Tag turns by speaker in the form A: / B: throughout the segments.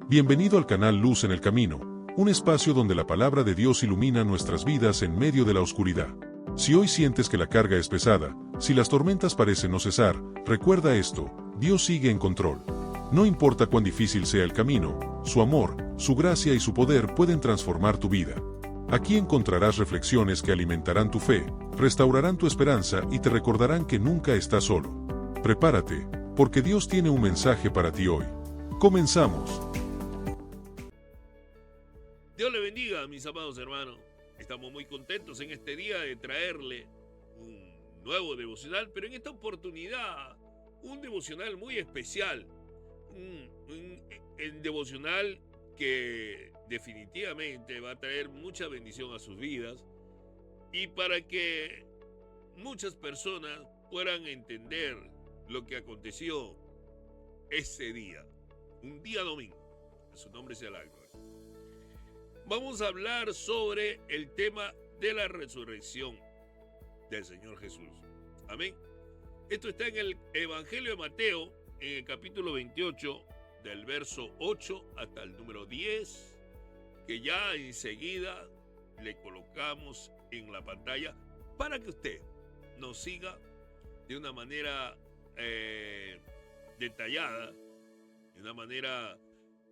A: Bienvenido al canal Luz en el Camino, un espacio donde la palabra de Dios ilumina nuestras vidas en medio de la oscuridad. Si hoy sientes que la carga es pesada, si las tormentas parecen no cesar, recuerda esto: Dios sigue en control. No importa cuán difícil sea el camino, su amor, su gracia y su poder pueden transformar tu vida. Aquí encontrarás reflexiones que alimentarán tu fe, restaurarán tu esperanza y te recordarán que nunca estás solo. Prepárate, porque Dios tiene un mensaje para ti hoy. Comenzamos.
B: Dios le bendiga, mis amados hermanos. Estamos muy contentos en este día de traerle un nuevo devocional, pero en esta oportunidad un devocional muy especial. Un devocional que definitivamente va a traer mucha bendición a sus vidas y para que muchas personas puedan entender lo que aconteció ese día, un día domingo. Que su nombre sea la gloria. Vamos a hablar sobre el tema de la resurrección del Señor Jesús. Amén. Esto está en el Evangelio de Mateo, en el capítulo 28, del verso 8 hasta el número 10, que ya enseguida le colocamos en la pantalla para que usted nos siga de una manera detallada, de una manera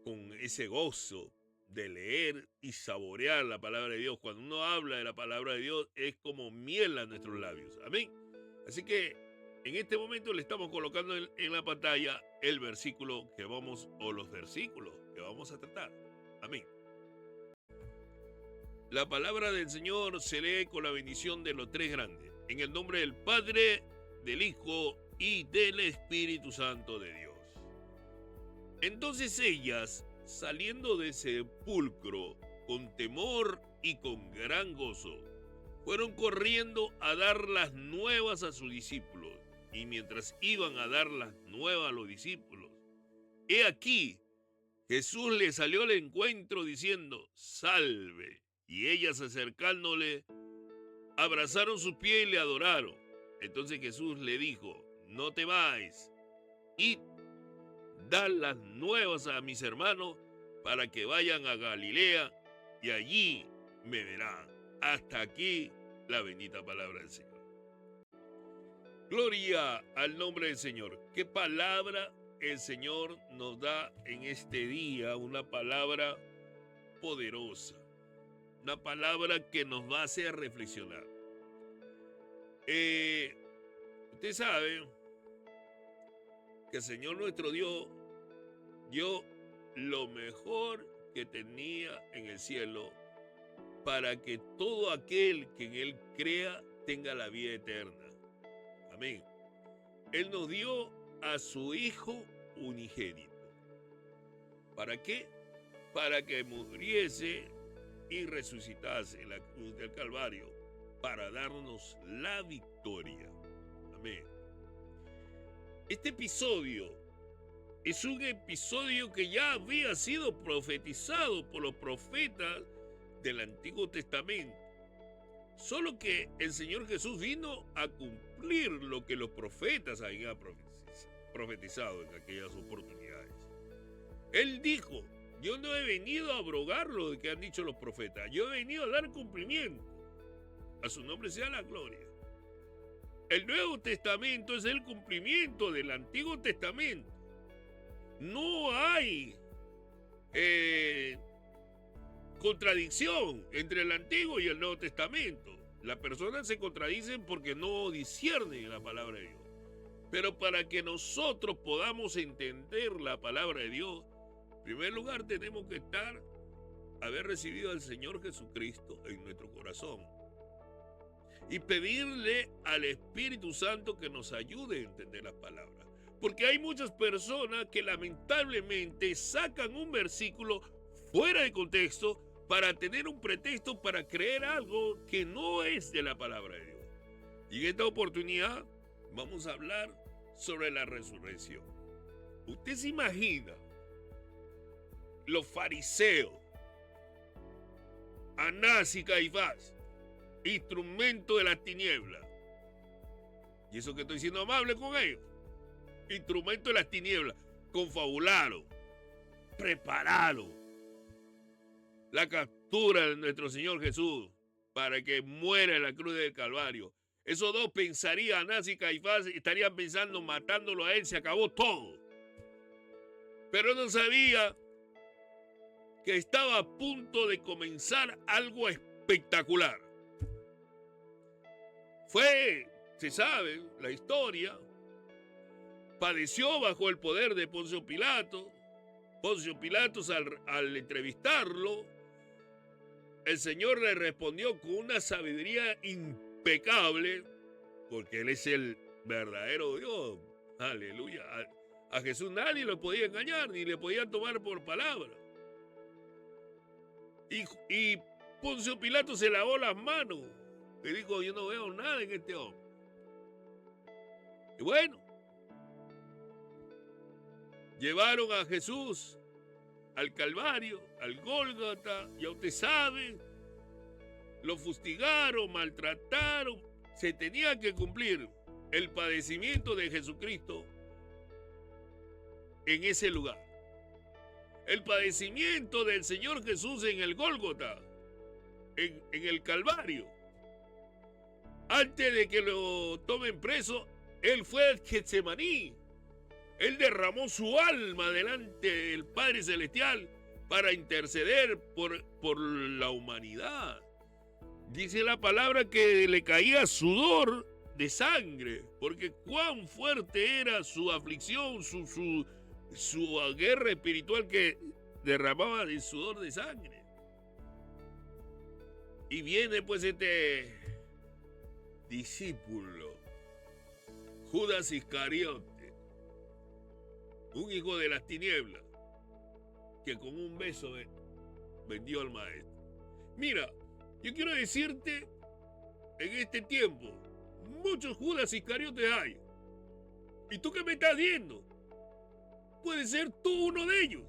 B: con ese gozo de leer y saborear la palabra de Dios. Cuando uno habla de la palabra de Dios es como miel a nuestros labios. Amén. Así que en este momento le estamos colocando en la pantalla el versículo que vamos, o los versículos que vamos a tratar. Amén. La palabra del Señor se lee con la bendición de los tres grandes. En el nombre del Padre, del Hijo y del Espíritu Santo de Dios. Entonces ellas, saliendo del sepulcro con temor y con gran gozo, fueron corriendo a dar las nuevas a sus discípulos. Y mientras iban a dar las nuevas a los discípulos, he aquí, Jesús les salió al encuentro diciendo: salve. Y ellas, acercándole, abrazaron sus pies y le adoraron. Entonces Jesús le dijo: no temáis, id, dad las nuevas a mis hermanos para que vayan a Galilea y allí me verán. Hasta aquí la bendita palabra del Señor. Gloria al nombre del Señor. ¿Qué palabra el Señor nos da en este día? Una palabra poderosa. Una palabra que nos va a hacer reflexionar. Usted sabe que el Señor nuestro Dios dio lo mejor que tenía en el cielo para que todo aquel que en Él crea tenga la vida eterna. Amén. Él nos dio a su Hijo unigénito. ¿Para qué? Para que muriese y resucitase en la cruz del Calvario para darnos la victoria. Amén. Este episodio es un episodio que ya había sido profetizado por los profetas del Antiguo Testamento. Solo que el Señor Jesús vino a cumplir lo que los profetas habían profetizado en aquellas oportunidades. Él dijo: yo no he venido a abrogar lo que han dicho los profetas, yo he venido a dar cumplimiento. A su nombre sea la gloria. El Nuevo Testamento es el cumplimiento del Antiguo Testamento. No hay contradicción entre el Antiguo y el Nuevo Testamento. Las personas se contradicen porque no disciernen la palabra de Dios. Pero para que nosotros podamos entender la palabra de Dios, en primer lugar tenemos que haber recibido al Señor Jesucristo en nuestro corazón y pedirle al Espíritu Santo que nos ayude a entender las palabras. Porque hay muchas personas que lamentablemente sacan un versículo fuera de contexto para tener un pretexto para creer algo que no es de la palabra de Dios. Y en esta oportunidad vamos a hablar sobre la resurrección. ¿Usted se imagina los fariseos, Anás y Caifás, instrumento de las tinieblas? Y eso que estoy siendo amable con ellos. Instrumento de las tinieblas, confabularon, prepararon la captura de nuestro Señor Jesús para que muera en la cruz del Calvario. Esos dos pensarían, Anás y Caifás, estarían pensando matándolo a él, se acabó todo. Pero no sabía que estaba a punto de comenzar algo espectacular. Se sabe, la historia, padeció bajo el poder de Poncio Pilato. Poncio Pilato, al entrevistarlo, el Señor le respondió con una sabiduría impecable, porque Él es el verdadero Dios. Aleluya. A Jesús nadie lo podía engañar, ni le podía tomar por palabra. Y Poncio Pilato se lavó las manos y dijo, yo no veo nada en este hombre. Y bueno, llevaron a Jesús al Calvario, al Gólgota, ya usted sabe, lo fustigaron, maltrataron. Se tenía que cumplir el padecimiento de Jesucristo en ese lugar. El padecimiento del Señor Jesús en el Gólgota, en el Calvario. Antes de que lo tomen preso, Él fue al Getsemaní. Él derramó su alma delante del Padre Celestial para interceder por la humanidad. Dice la palabra que le caía sudor de sangre, porque cuán fuerte era su aflicción, su guerra espiritual, que derramaba el sudor de sangre. Y viene pues este discípulo, Judas Iscariote, un hijo de las tinieblas, que con un beso vendió al maestro. Mira, yo quiero decirte, en este tiempo, muchos Judas Iscariotes hay. ¿Y tú qué me estás viendo? Puede ser tú uno de ellos.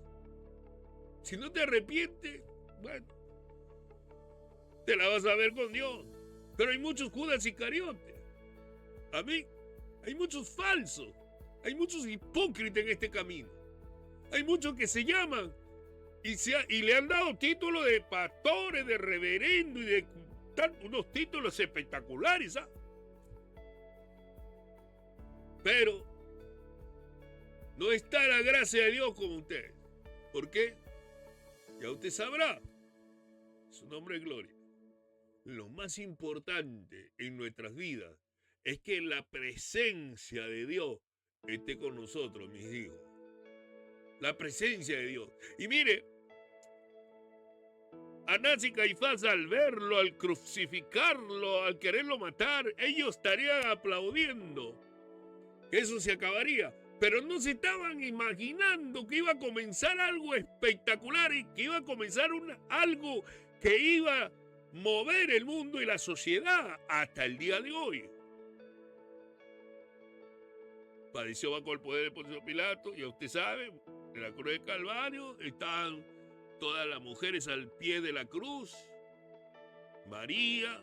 B: Si no te arrepientes, bueno, te la vas a ver con Dios. Pero hay muchos Judas Iscariotes. A mí, hay muchos falsos. Hay muchos hipócritas en este camino. Hay muchos que se llaman y le han dado títulos de pastores, de reverendo y de unos títulos espectaculares, ¿sabes? Pero no está la gracia de Dios con usted. ¿Por qué? Ya usted sabrá. Su nombre es gloria. Lo más importante en nuestras vidas es que la presencia de Dios esté con nosotros, mis hijos. La presencia de Dios. Y mire, Anás y Caifás, al verlo, al crucificarlo, al quererlo matar, ellos estarían aplaudiendo que eso se acabaría. Pero no se estaban imaginando que iba a comenzar algo espectacular y que iba a comenzar algo que iba a mover el mundo y la sociedad hasta el día de hoy. Padeció bajo el poder de Poncio Pilato, ya usted sabe, en la cruz del Calvario estaban todas las mujeres al pie de la cruz. María,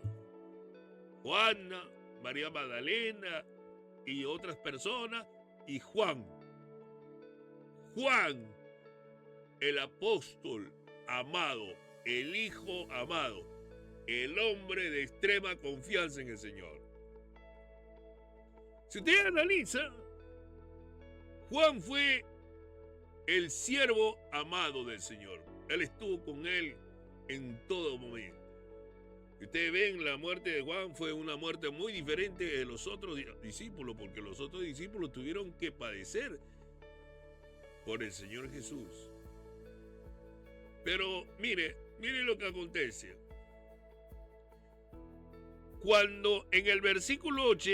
B: Juana, María Magdalena y otras personas. Y Juan, el apóstol amado, el hijo amado, el hombre de extrema confianza en el Señor. Si usted analiza, Juan fue el siervo amado del Señor. Él estuvo con él en todo momento. Y ustedes ven, la muerte de Juan fue una muerte muy diferente de los otros discípulos, porque los otros discípulos tuvieron que padecer por el Señor Jesús. Pero mire lo que acontece. Cuando en el versículo 8,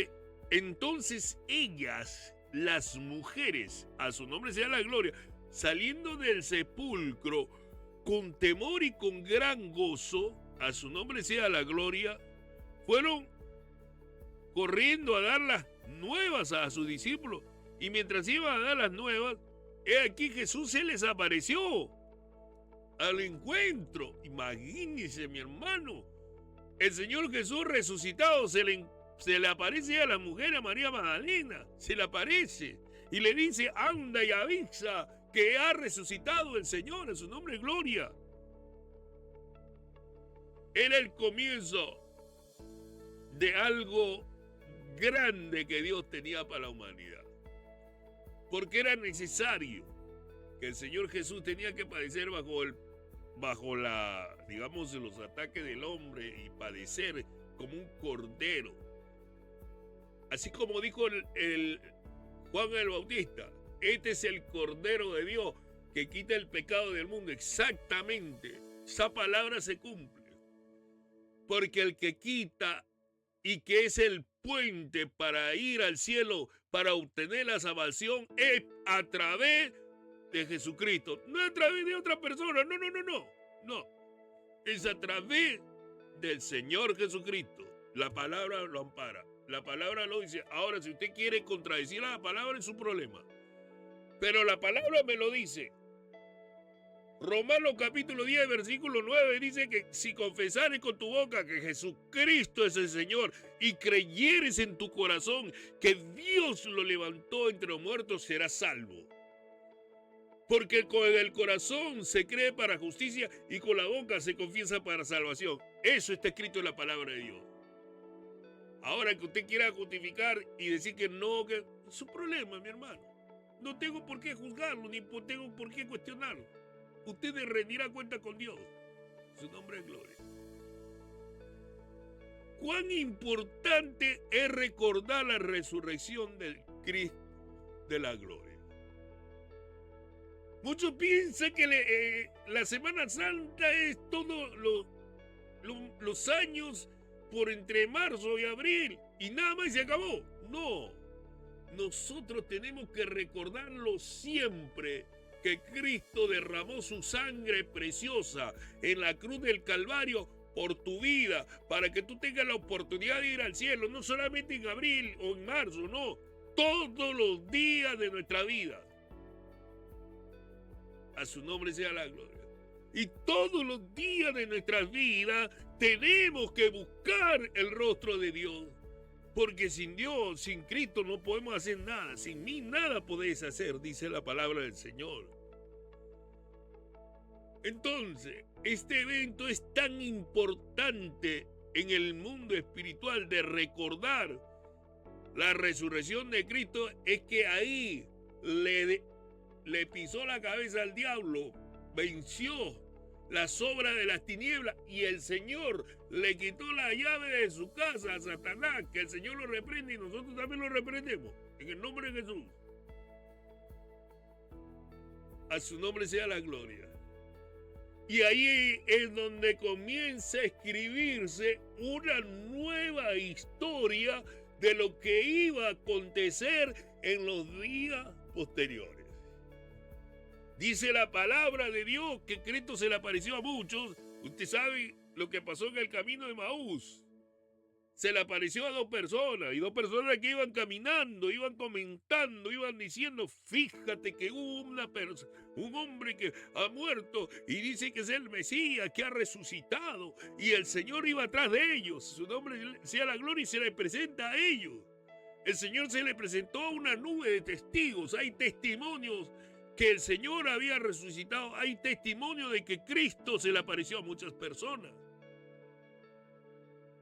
B: entonces ellas, las mujeres, a su nombre sea la gloria, saliendo del sepulcro con temor y con gran gozo, a su nombre sea la gloria, fueron corriendo a dar las nuevas a sus discípulos. Y mientras iban a dar las nuevas, he aquí Jesús se les apareció al encuentro. Imagínense, mi hermano, el Señor Jesús resucitado se le aparece a la mujer, a María Magdalena, se le aparece y le dice, anda y avisa que ha resucitado el Señor, en su nombre gloria. Era el comienzo de algo grande que Dios tenía para la humanidad. Porque era necesario que el Señor Jesús tenía que padecer bajo los ataques del hombre y padecer como un cordero. Así como dijo el Juan el Bautista, este es el Cordero de Dios que quita el pecado del mundo. Exactamente, esa palabra se cumple. Porque el que quita y que es el puente para ir al cielo, para obtener la salvación, es a través de Jesucristo. No a través de otra persona, no. Es a través del Señor Jesucristo. La palabra lo ampara. La palabra lo dice. Ahora, si usted quiere contradecir a la palabra, es su problema. Pero la palabra me lo dice. Romanos capítulo 10, versículo 9 dice que si confesares con tu boca que Jesucristo es el Señor y creyeres en tu corazón que Dios lo levantó entre los muertos, serás salvo. Porque con el corazón se cree para justicia y con la boca se confiesa para salvación. Eso está escrito en la palabra de Dios. Ahora que usted quiera justificar y decir que no, que es su problema, mi hermano. No tengo por qué juzgarlo, ni tengo por qué cuestionarlo. Usted rendirá cuenta con Dios. Su nombre es gloria. Cuán importante es recordar la resurrección del Cristo de la gloria. Muchos piensan que la Semana Santa es todos los años por entre marzo y abril y nada más se acabó. No, nosotros tenemos que recordarlo siempre, que Cristo derramó su sangre preciosa en la cruz del Calvario por tu vida, para que tú tengas la oportunidad de ir al cielo, no solamente en abril o en marzo, no, todos los días de nuestra vida. A su nombre sea la gloria. Y todos los días de nuestras vidas tenemos que buscar el rostro de Dios. Porque sin Dios, sin Cristo no podemos hacer nada. Sin mí nada podéis hacer, dice la palabra del Señor. Entonces, este evento es tan importante en el mundo espiritual de recordar la resurrección de Cristo, es que ahí le pisó la cabeza al diablo, venció las obras de las tinieblas y el Señor le quitó la llave de su casa a Satanás, que el Señor lo reprende y nosotros también lo reprendemos en el nombre de Jesús. A su nombre sea la gloria. Y ahí es donde comienza a escribirse una nueva historia de lo que iba a acontecer en los días posteriores. Dice la palabra de Dios que Cristo se le apareció a muchos. Usted sabe lo que pasó en el camino de Maús. Se le apareció a dos personas, y dos personas que iban caminando, iban comentando, iban diciendo, fíjate que hubo un hombre que ha muerto y dice que es el Mesías, que ha resucitado, y el Señor iba atrás de ellos. Su nombre sea la gloria, y se le presenta a ellos. El Señor se le presentó a una nube de testigos. Hay testimonios que el Señor había resucitado. Hay testimonio de que Cristo se le apareció a muchas personas.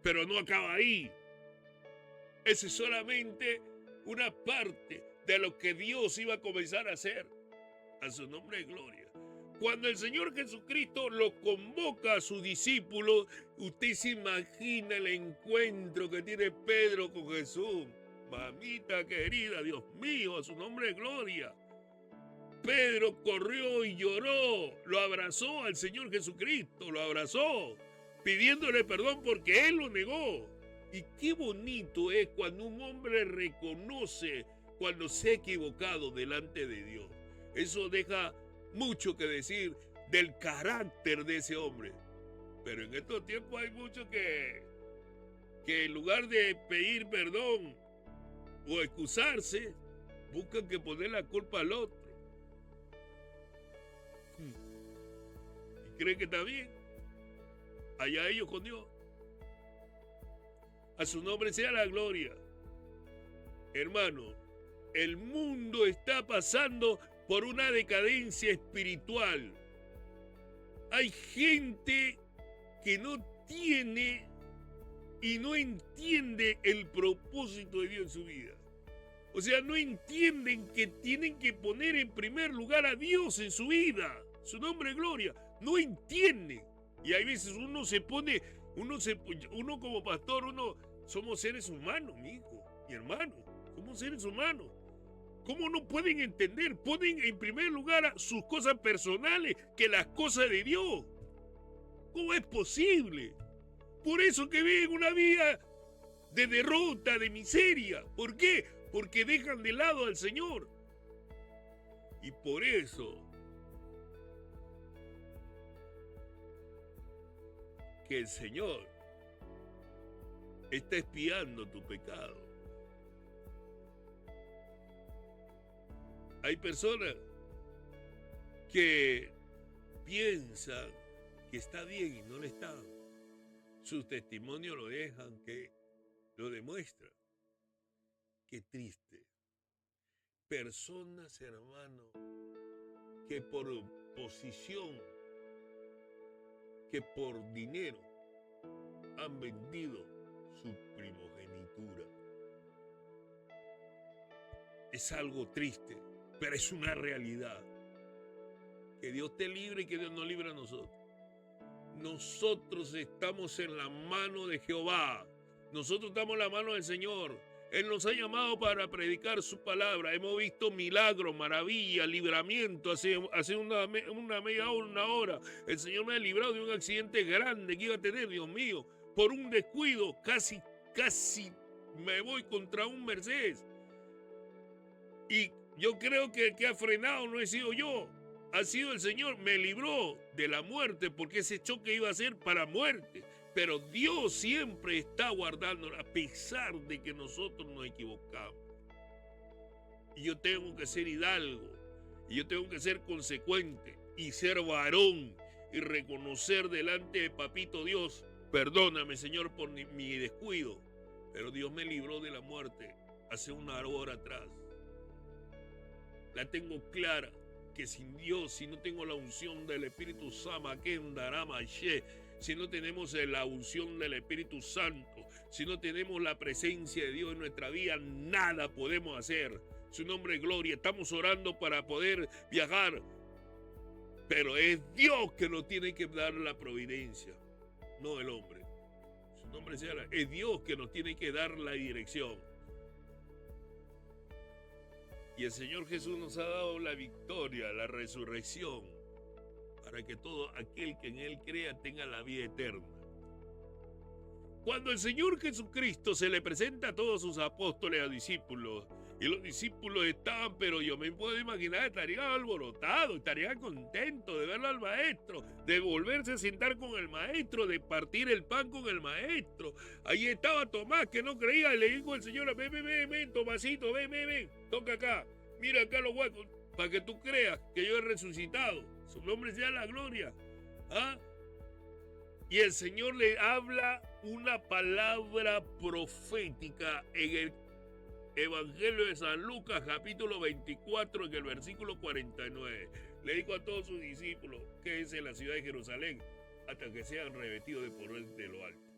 B: Pero no acaba ahí. Esa es solamente una parte de lo que Dios iba a comenzar a hacer. A su nombre de gloria. Cuando el Señor Jesucristo lo convoca a sus discípulos, usted se imagina el encuentro que tiene Pedro con Jesús. Mamita querida, Dios mío, a su nombre de gloria. Pedro corrió y lloró, lo abrazó al Señor Jesucristo, lo abrazó, pidiéndole perdón porque él lo negó. Y qué bonito es cuando un hombre reconoce cuando se ha equivocado delante de Dios. Eso deja mucho que decir del carácter de ese hombre. Pero en estos tiempos hay muchos que en lugar de pedir perdón o excusarse, buscan que poner la culpa al otro. Y creen que está bien. Allá ellos con Dios. A su nombre sea la gloria. Hermano, el mundo está pasando por una decadencia espiritual. Hay gente que no tiene y no entiende el propósito de Dios en su vida. O sea, no entienden que tienen que poner en primer lugar a Dios en su vida. Su nombre es gloria. No entienden. Y hay veces uno como pastor, somos seres humanos, mi hijo, mi hermano. Somos seres humanos. ¿Cómo no pueden entender? Ponen en primer lugar sus cosas personales que las cosas de Dios. ¿Cómo es posible? Por eso que viven una vida de derrota, de miseria. ¿Por qué? Porque dejan de lado al Señor. Y por eso que el Señor está espiando tu pecado. Hay personas que piensan que está bien y no lo está. Sus testimonios lo dejan, que lo demuestran. Qué triste. Personas, hermano, que por posición, que por dinero, han vendido su primogenitura. Es algo triste, pero es una realidad. Que Dios te libre y que Dios nos libre a nosotros. Nosotros estamos en la mano de Jehová. Nosotros estamos en la mano del Señor. Él nos ha llamado para predicar su palabra. Hemos visto milagros, maravillas, libramiento. Hace una media hora, una hora. El Señor me ha librado de un accidente grande que iba a tener, Dios mío. Por un descuido, casi me voy contra un Mercedes. Y yo creo que el que ha frenado no he sido yo. Ha sido el Señor. Me libró de la muerte porque ese choque iba a ser para muerte. Pero Dios siempre está guardando a pesar de que nosotros nos equivocamos. Y yo tengo que ser hidalgo. Y yo tengo que ser consecuente. Y ser varón. Y reconocer delante de Papito Dios. Perdóname, Señor, por mi descuido. Pero Dios me libró de la muerte hace una hora atrás. La tengo clara. Que sin Dios, si no tengo la unción del Espíritu si no tenemos la unción del Espíritu Santo, si no tenemos la presencia de Dios en nuestra vida, nada podemos hacer. Su nombre es gloria. Estamos orando para poder viajar, pero es Dios que nos tiene que dar la providencia, no el hombre. Su nombre es Dios que nos tiene que dar la dirección. Y el Señor Jesús nos ha dado la victoria, la resurrección, para que todo aquel que en Él crea tenga la vida eterna. Cuando el Señor Jesucristo se le presenta a todos sus apóstoles, a discípulos, y los discípulos estaban, pero yo me puedo imaginar, estarían alborotados, estarían contentos de verlo al Maestro, de volverse a sentar con el Maestro, de partir el pan con el Maestro. Ahí estaba Tomás, que no creía, y le dijo al Señor: ven, Tomasito, ven, toca acá, mira acá los huecos, para que tú creas que yo he resucitado. Su nombre sea la gloria. ¿Ah? Y el Señor le habla una palabra profética en el Evangelio de San Lucas, capítulo 24, en el versículo 49. Le dijo a todos sus discípulos: quédense en la ciudad de Jerusalén hasta que sean revestidos de poder de lo alto.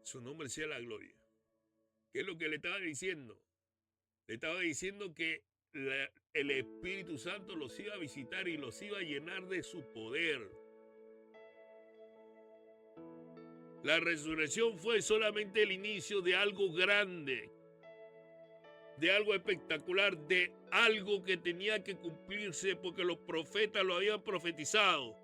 B: Su nombre sea la gloria. ¿Qué es lo que le estaba diciendo? Le estaba diciendo que el Espíritu Santo los iba a visitar y los iba a llenar de su poder. La resurrección fue solamente el inicio de algo grande, de algo espectacular, de algo que tenía que cumplirse porque los profetas lo habían profetizado.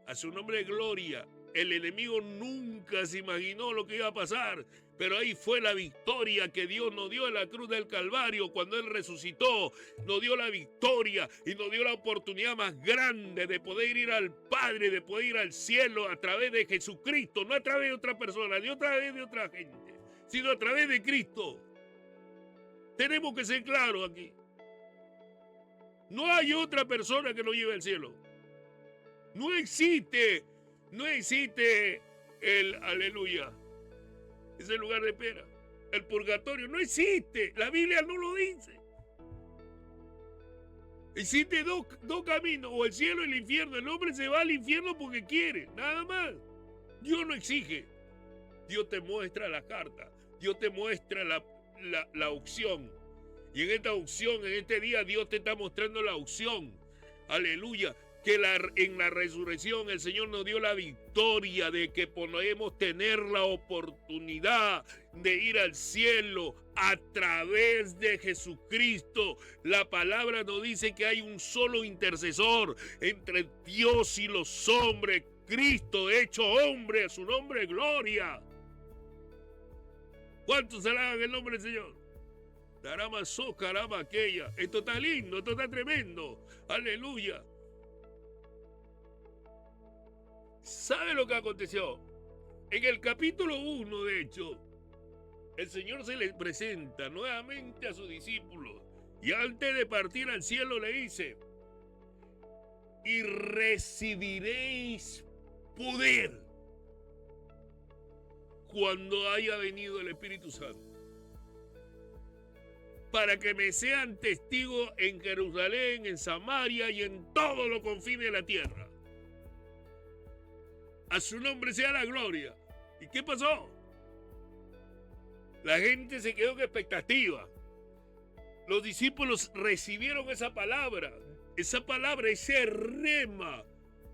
B: A su nombre gloria. El enemigo nunca se imaginó lo que iba a pasar, pero ahí fue la victoria que Dios nos dio en la cruz del Calvario. Cuando Él resucitó, nos dio la victoria y nos dio la oportunidad más grande de poder ir al Padre, de poder ir al cielo a través de Jesucristo, no a través de otra persona, ni a través de otra gente, sino a través de Cristo. Tenemos que ser claros aquí. No hay otra persona que nos lleve al cielo. No existe el aleluya, ese lugar de espera, el purgatorio, no existe. La Biblia no lo dice. Existe dos caminos, o el cielo o el infierno. El hombre se va al infierno porque quiere, nada más. Dios no exige. Dios te muestra la carta. Dios te muestra la opción. Y en esta opción, en este día, Dios te está mostrando la opción. Aleluya. Que en la resurrección el Señor nos dio la victoria de que podemos tener la oportunidad de ir al cielo a través de Jesucristo. La palabra nos dice que hay un solo intercesor entre Dios y los hombres, Cristo hecho hombre, a su nombre gloria. ¿Cuántos alaban el nombre del Señor? Caramba, caramba, aquella. Esto está lindo, esto está tremendo. Aleluya. ¿Sabe lo que aconteció? En el capítulo 1, de hecho, el Señor se le presenta nuevamente a sus discípulos y antes de partir al cielo le dice: y recibiréis poder cuando haya venido el Espíritu Santo, para que me sean testigos en Jerusalén, en Samaria y en todos los confines de la tierra. A su nombre sea la gloria. ¿Y qué pasó? La gente se quedó en expectativa. Los discípulos recibieron esa palabra, ese rema,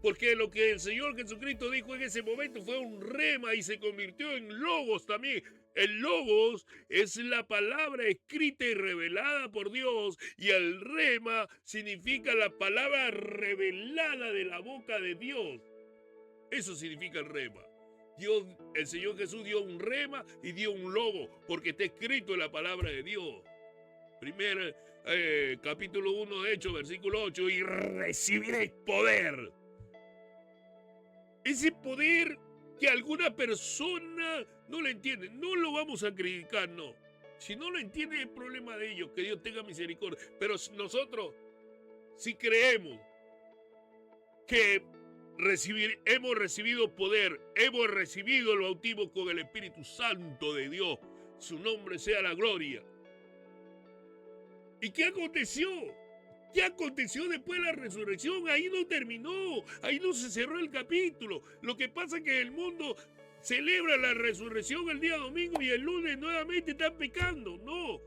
B: porque lo que el Señor Jesucristo dijo en ese momento fue un rema y se convirtió en logos también. El logos es la palabra escrita y revelada por Dios, y el rema significa la palabra revelada de la boca de Dios. Eso significa el rema. Dios, el Señor Jesús dio un rema y dio un logo, porque está escrito en la palabra de Dios. Capítulo 1 de Hechos, versículo 8, y recibiréis poder. Ese poder que alguna persona no le entiende, no lo vamos a criticar, no. Si no lo entiende, es problema de ellos, que Dios tenga misericordia. Pero nosotros, si creemos que hemos recibido poder, hemos recibido el bautismo con el Espíritu Santo de Dios, su nombre sea la gloria. ¿Y qué aconteció? ¿Qué aconteció después de la resurrección? Ahí no terminó, ahí no se cerró el capítulo. Lo que pasa es que el mundo celebra la resurrección el día domingo y el lunes nuevamente están pecando. No,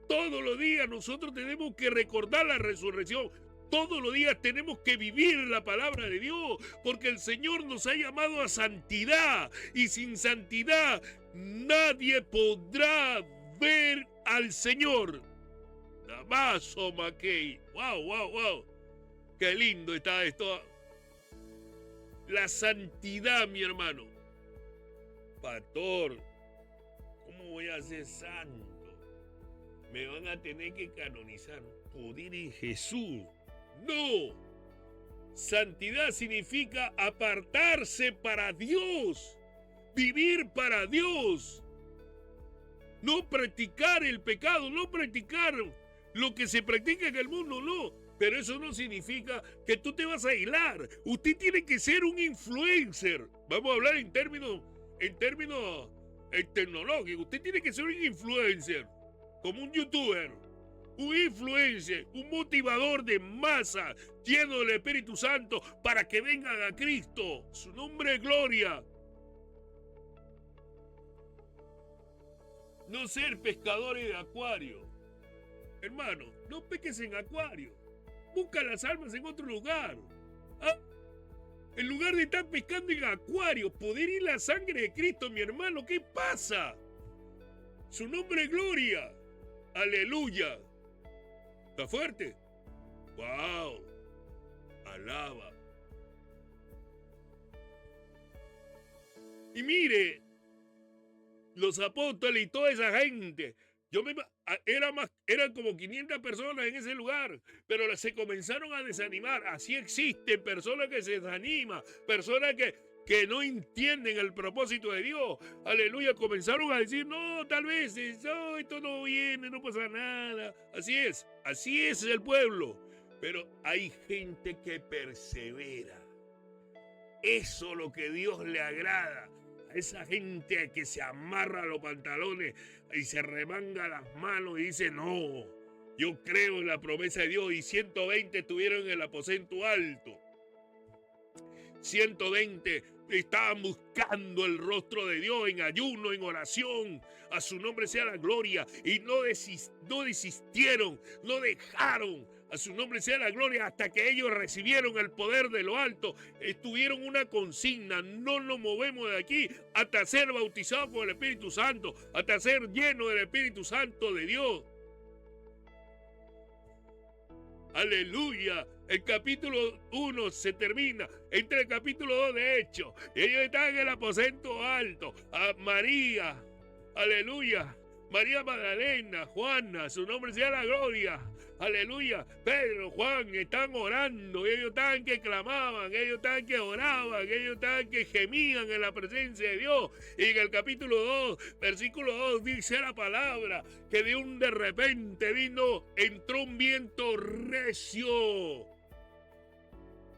B: todos los días nosotros tenemos que recordar la resurrección. Todos los días tenemos que vivir la palabra de Dios, porque el Señor nos ha llamado a santidad, y sin santidad nadie podrá ver al Señor. Damaso Mackey. Wow, wow, wow. Qué lindo está esto. La santidad, mi hermano. Pastor, ¿cómo voy a ser santo? Me van a tener que canonizar. Poder en Jesús. No, santidad significa apartarse para Dios, vivir para Dios, no practicar el pecado, no practicar lo que se practica en el mundo, no. Pero eso no significa que tú te vas a aislar. Usted tiene que ser un influencer. Vamos a hablar en términos tecnológicos. Usted tiene que ser un influencer, como un youtuber. Un influencer, un motivador de masa lleno del Espíritu Santo para que vengan a Cristo. Su nombre es gloria. No ser pescadores de acuario. Hermano, no peques en acuario. Busca las almas en otro lugar. ¿Ah? En lugar de estar pescando en acuario, poder ir la sangre de Cristo, mi hermano. ¿Qué pasa? Su nombre es gloria. Aleluya. ¿Está fuerte? ¡Wow! Alaba. Y mire, los apóstoles y toda esa gente, eran como 500 personas en ese lugar, pero se comenzaron a desanimar. Así existen personas que se desaniman, personas que no entienden el propósito de Dios. Aleluya, comenzaron a decir: no, tal vez esto no viene, no pasa nada. Así es el pueblo. Pero hay gente que persevera. Eso es lo que Dios le agrada. A esa gente que se amarra los pantalones y se remanga las manos y dice: no, Yo creo en la promesa de Dios y 120 estuvieron en el aposento alto. 120 estaban buscando el rostro de Dios en ayuno, en oración. A su nombre sea la gloria. Y no desistieron, no dejaron. A su nombre sea la gloria hasta que ellos recibieron el poder de lo alto. Tuvieron una consigna: no nos movemos de aquí hasta ser bautizados con el Espíritu Santo, hasta ser llenos del Espíritu Santo de Dios. Aleluya. El capítulo 1 se termina. Entra el capítulo 2 de Hechos. Ellos están en el aposento alto. A María. Aleluya. María Magdalena, Juana, su nombre sea la gloria. Aleluya. Pedro, Juan están orando. Ellos están que clamaban, ellos están que oraban, ellos están que gemían en la presencia de Dios. Y en el capítulo 2, versículo 2, dice la palabra que de repente entró un viento recio.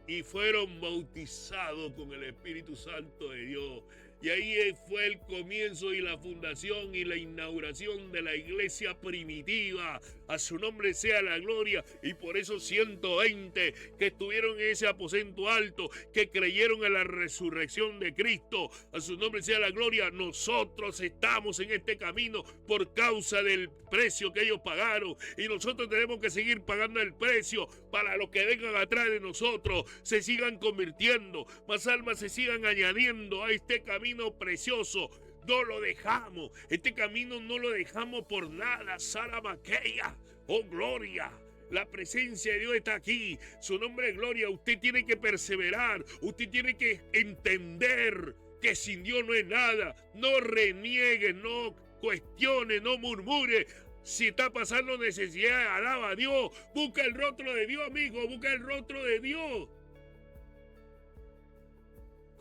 B: Y fueron bautizados con el Espíritu Santo de Dios. Y ahí fue el comienzo y la fundación y la inauguración de la iglesia primitiva. A su nombre sea la gloria. Y por eso 120 que estuvieron en ese aposento alto, que creyeron en la resurrección de Cristo, a su nombre sea la gloria. Nosotros estamos en este camino por causa del precio que ellos pagaron. Y nosotros tenemos que seguir pagando el precio para los que vengan atrás de nosotros se sigan convirtiendo, más almas se sigan añadiendo a este camino precioso. No lo dejamos, este camino no lo dejamos por nada. Saramaqueya, oh gloria. La presencia de Dios está aquí. Su nombre es gloria. Usted tiene que perseverar. Usted tiene que entender que sin Dios no es nada. No reniegue, no cuestione, no murmure. Si está pasando necesidad, alaba a Dios. Busca el rostro de Dios, amigo. Busca el rostro de Dios.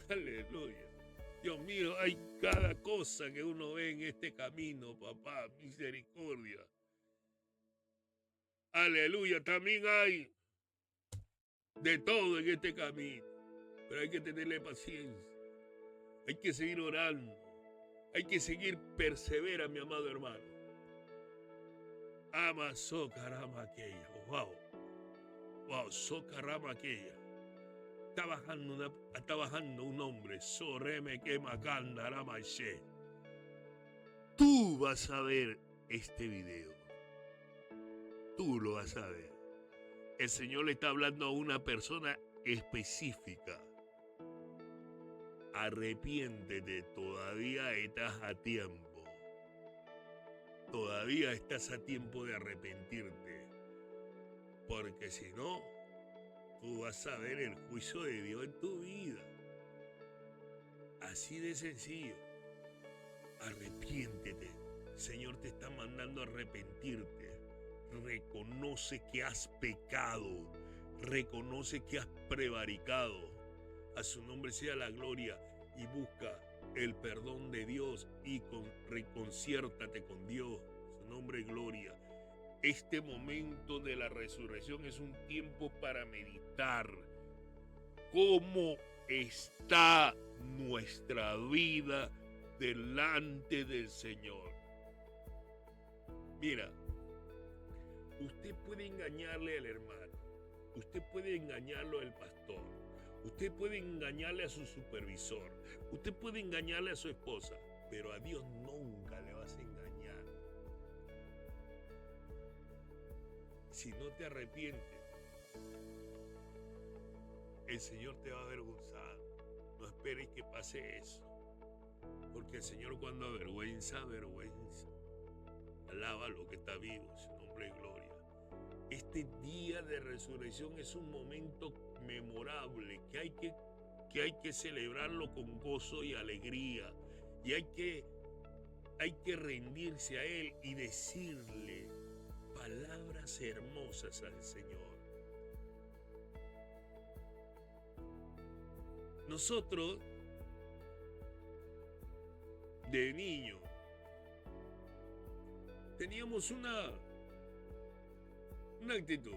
B: Aleluya. Dios mío, hay cada cosa que uno ve en este camino, papá. Misericordia. Aleluya. También hay de todo en este camino. Pero hay que tenerle paciencia. Hay que seguir orando. Hay que seguir persevera, mi amado hermano. Ama socarama aquella. Wow. Wow, socarama aquella. Está bajando un hombre. Soreme que macanda la maché. Tú vas a ver este video. Tú lo vas a ver. El Señor le está hablando a una persona específica. Arrepiéntete, todavía estás a tiempo. Todavía estás a tiempo de arrepentirte. Porque si no, tú vas a ver el juicio de Dios en tu vida. Así de sencillo. Arrepiéntete. El Señor te está mandando a arrepentirte. Reconoce que has pecado. Reconoce que has prevaricado. A su nombre sea la gloria y busca el perdón de Dios y reconciértate con Dios. Su nombre es gloria. Este momento de la resurrección es un tiempo para meditar cómo está nuestra vida delante del Señor. Mira, usted puede engañarle al hermano, usted puede engañarlo al pastor, usted puede engañarle a su supervisor, usted puede engañarle a su esposa, pero a Dios nunca le vas a engañar. Si no te arrepientes, el Señor te va a avergonzar. No esperes que pase eso, porque el Señor cuando avergüenza, avergüenza. Alaba lo que está vivo, su nombre es gloria. Este día de resurrección es un momento memorable que hay que celebrarlo con gozo y alegría. Y hay que rendirse a Él y decirle palabras hermosas al Señor. Nosotros, de niño, teníamos una actitud.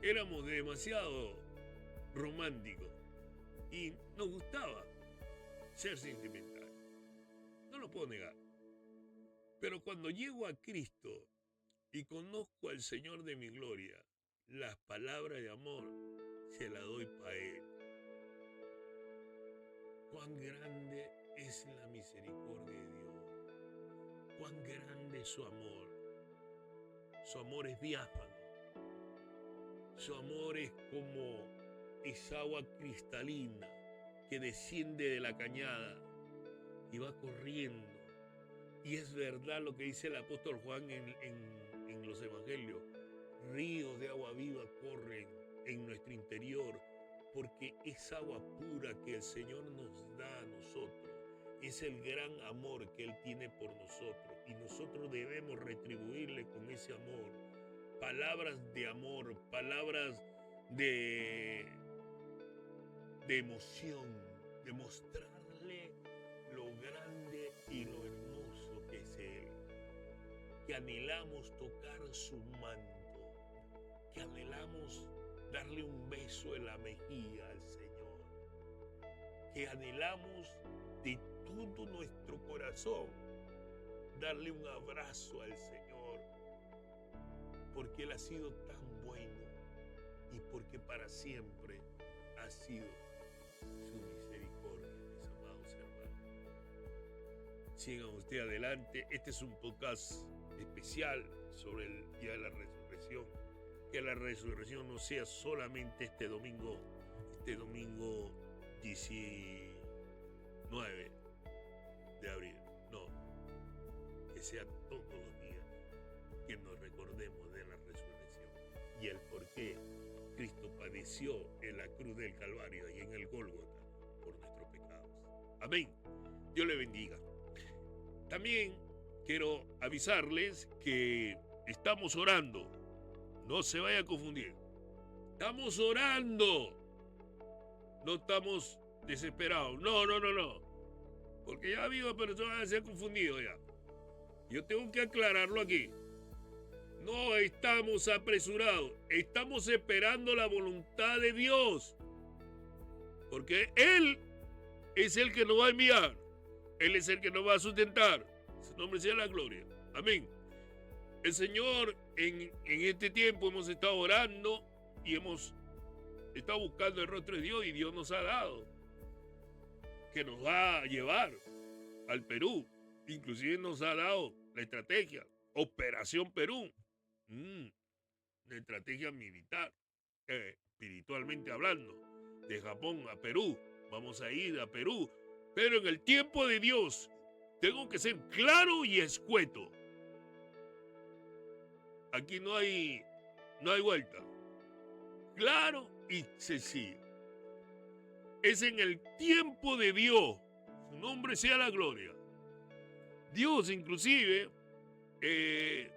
B: Éramos demasiado románticos y nos gustaba ser sentimental. No lo puedo negar. Pero cuando llego a Cristo, y conozco al Señor de mi gloria, las palabras de amor se las doy para Él. Cuán grande es la misericordia de Dios, cuán grande es su amor. Su amor es diáfano, su amor es como esa agua cristalina que desciende de la cañada y va corriendo. Y es verdad lo que dice el apóstol Juan en los evangelios. Ríos de agua viva corren en nuestro interior porque es agua pura que el Señor nos da a nosotros. Es el gran amor que Él tiene por nosotros y nosotros debemos retribuirle con ese amor. Palabras de amor, palabras de emoción, de mostrarle lo grande y lo hermoso que es Él. Que anhelamos tocar su manto, que anhelamos darle un beso en la mejilla al Señor, que anhelamos de todo nuestro corazón darle un abrazo al Señor, porque Él ha sido tan bueno y porque para siempre ha sido su misericordia, mis amados hermanos. Sigan ustedes adelante. Este es un podcast especial sobre el día de la resurrección. Que la resurrección no sea solamente este domingo 19 de abril. No, que sea todos los días que nos recordemos de la resurrección y el por qué Cristo padeció en la cruz del Calvario y en el Gólgota por nuestros pecados. Amén. Dios le bendiga. También quiero avisarles que estamos orando. No se vaya a confundir. Estamos orando. No estamos desesperados. No. Porque ya ha habido personas que se han confundido ya. Yo tengo que aclararlo aquí. No estamos apresurados. Estamos esperando la voluntad de Dios. Porque Él es el que nos va a enviar. Él es el que nos va a sustentar. Su nombre sea la gloria. Amén. El Señor en este tiempo hemos estado orando y hemos estado buscando el rostro de Dios y Dios nos ha dado que nos va a llevar al Perú. Inclusive nos ha dado la estrategia Operación Perú, la estrategia militar, espiritualmente hablando, de Japón a Perú. Vamos a ir a Perú, pero en el tiempo de Dios tengo que ser claro y escueto. Aquí no hay vuelta. Claro y sencillo. Es en el tiempo de Dios. Su nombre sea la gloria. Dios inclusive, el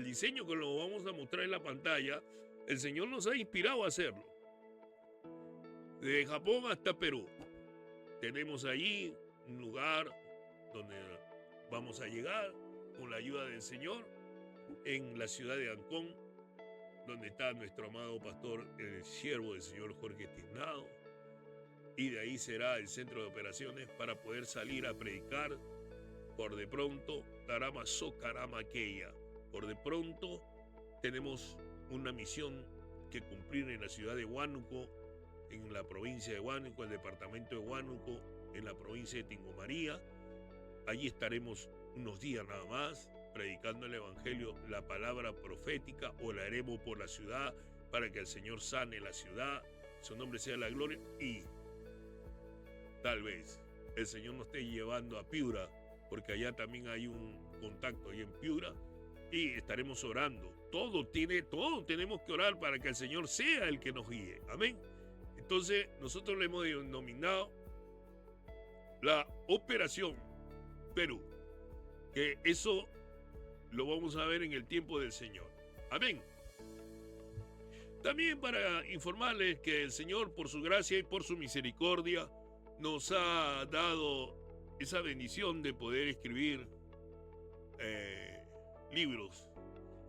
B: diseño que lo vamos a mostrar en la pantalla, el Señor nos ha inspirado a hacerlo. De Japón hasta Perú. Tenemos allí un lugar donde vamos a llegar con la ayuda del Señor en la ciudad de Ancón, donde está nuestro amado pastor, el siervo del Señor Jorge Tiznado, y de ahí será el centro de operaciones para poder salir a predicar. Por de pronto, Tarama Socarama aquella. Por de pronto, tenemos una misión que cumplir en la ciudad de Huánuco, en la provincia de Huánuco, el departamento de Huánuco, en la provincia de Tingomaría. Allí estaremos unos días nada más, predicando el Evangelio, la palabra profética, o la haremos por la ciudad para que el Señor sane la ciudad, su nombre sea la gloria, y tal vez el Señor nos esté llevando a Piura, porque allá también hay un contacto ahí en Piura, y estaremos orando. Todos tenemos que orar para que el Señor sea el que nos guíe. Amén. Entonces, nosotros le hemos denominado la Operación Perú, que eso lo vamos a ver en el tiempo del Señor. Amén. También para informarles que el Señor, por su gracia y por su misericordia, nos ha dado esa bendición de poder escribir libros.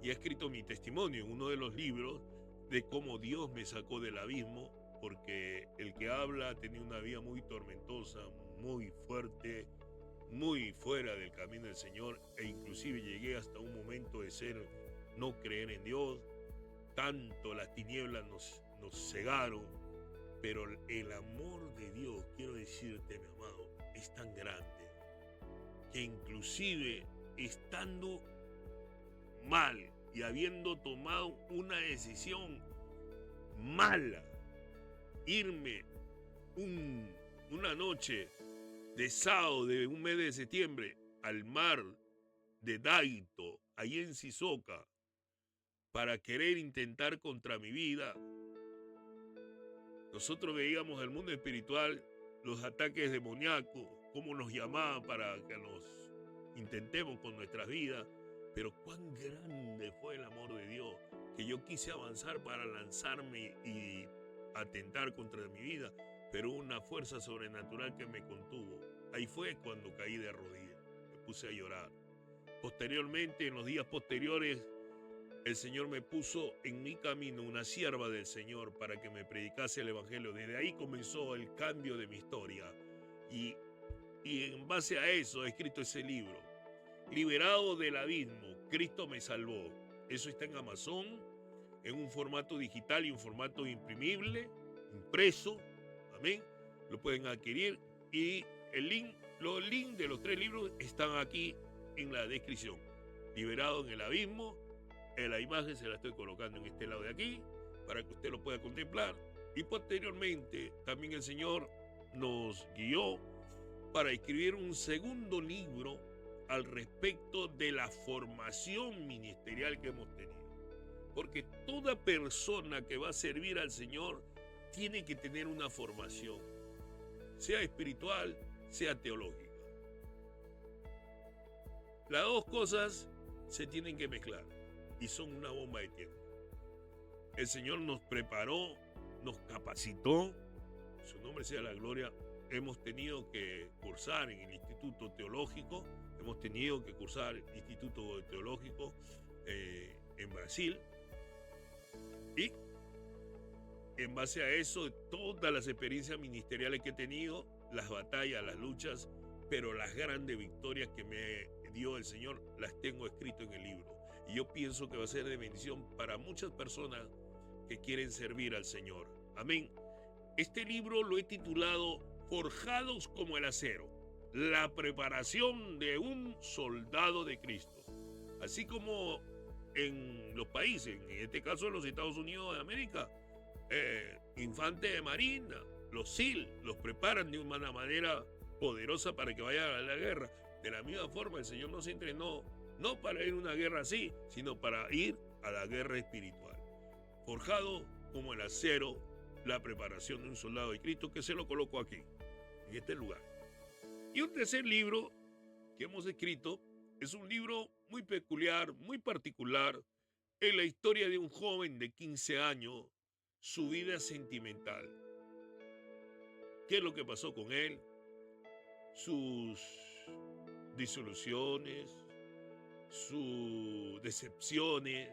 B: Y he escrito mi testimonio en uno de los libros de cómo Dios me sacó del abismo, porque el que habla tenía una vida muy tormentosa, muy fuerte, muy fuera del camino del Señor e inclusive llegué hasta un momento de no creer en Dios. Tanto las tinieblas nos cegaron, pero el amor de Dios, quiero decirte, mi amado, es tan grande que inclusive estando mal y habiendo tomado una decisión mala, irme una noche de sábado de un mes de septiembre al mar de Daito, ahí en Sisoca, para querer intentar contra mi vida. Nosotros veíamos el mundo espiritual, los ataques demoníacos, cómo nos llamaban para que nos intentemos con nuestras vidas, pero cuán grande fue el amor de Dios, que yo quise avanzar para lanzarme y atentar contra mi vida, pero una fuerza sobrenatural que me contuvo. Ahí fue cuando caí de rodillas, me puse a llorar. Posteriormente, en los días posteriores, el Señor me puso en mi camino una sierva del Señor para que me predicase el Evangelio. Desde ahí comenzó el cambio de mi historia. Y en base a eso he escrito ese libro. Liberado del abismo, Cristo me salvó. Eso está en Amazon, en un formato digital y un formato imprimible, impreso. Amén. Lo pueden adquirir y los links de los 3 libros están aquí en la descripción. Liberado en el abismo. La imagen se la estoy colocando en este lado de aquí para que usted lo pueda contemplar. Y posteriormente también el Señor nos guió para escribir un segundo libro al respecto de la formación ministerial que hemos tenido. Porque toda persona que va a servir al Señor tiene que tener una formación, sea espiritual, sea teológica. Las dos cosas se tienen que mezclar y son una bomba de tiempo. El Señor nos preparó, nos capacitó, su nombre sea la gloria. Hemos tenido que cursar en el Instituto Teológico, hemos tenido que cursar el Instituto Teológico en Brasil, y en base a eso, todas las experiencias ministeriales que he tenido, las batallas, las luchas, pero las grandes victorias que me dio el Señor, las tengo escrito en el libro. Y yo pienso que va a ser de bendición para muchas personas que quieren servir al Señor. Amén. Este libro lo he titulado Forjados como el acero, la preparación de un soldado de Cristo. Así como en los países, en este caso en los Estados Unidos de América, infantes de marina, los SEAL, los preparan de una manera poderosa para que vayan a la guerra. De la misma forma, el Señor nos entrenó no para ir a una guerra así, sino para ir a la guerra espiritual. Forjado como el acero, la preparación de un soldado de Cristo, que se lo coloco aquí, en este lugar. Y un tercer libro que hemos escrito es un libro muy peculiar, muy particular, en la historia de un joven de 15 años, su vida sentimental. ¿Qué es lo que pasó con él? Sus disoluciones, sus decepciones,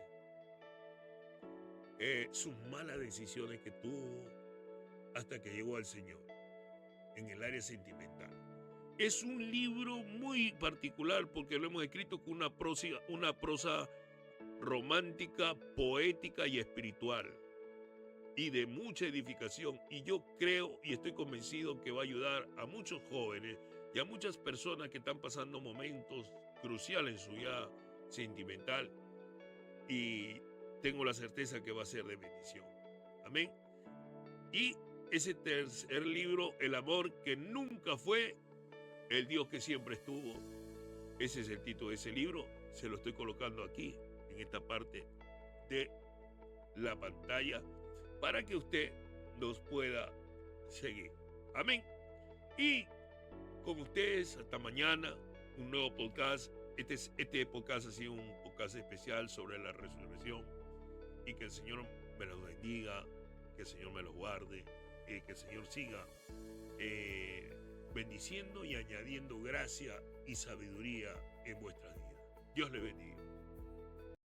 B: sus malas decisiones que tuvo hasta que llegó al Señor en el área sentimental. Es un libro muy particular porque lo hemos escrito con una prosa romántica, poética y espiritual y de mucha edificación. Y yo creo y estoy convencido que va a ayudar a muchos jóvenes y a muchas personas que están pasando momentos cruciales en su vida sentimental, y tengo la certeza que va a ser de bendición. Amén. Y ese tercer libro, El amor que nunca fue, el Dios que siempre estuvo. Ese es el título de ese libro. Se lo estoy colocando aquí, en esta parte de la pantalla, para que usted nos pueda seguir. Amén. Y con ustedes, hasta mañana, un nuevo podcast. Este podcast ha sido un podcast especial sobre la resurrección. Y que el Señor me los bendiga, que el Señor me los guarde, que el Señor siga bendiciendo y añadiendo gracia y sabiduría en vuestras vidas. Dios les bendiga.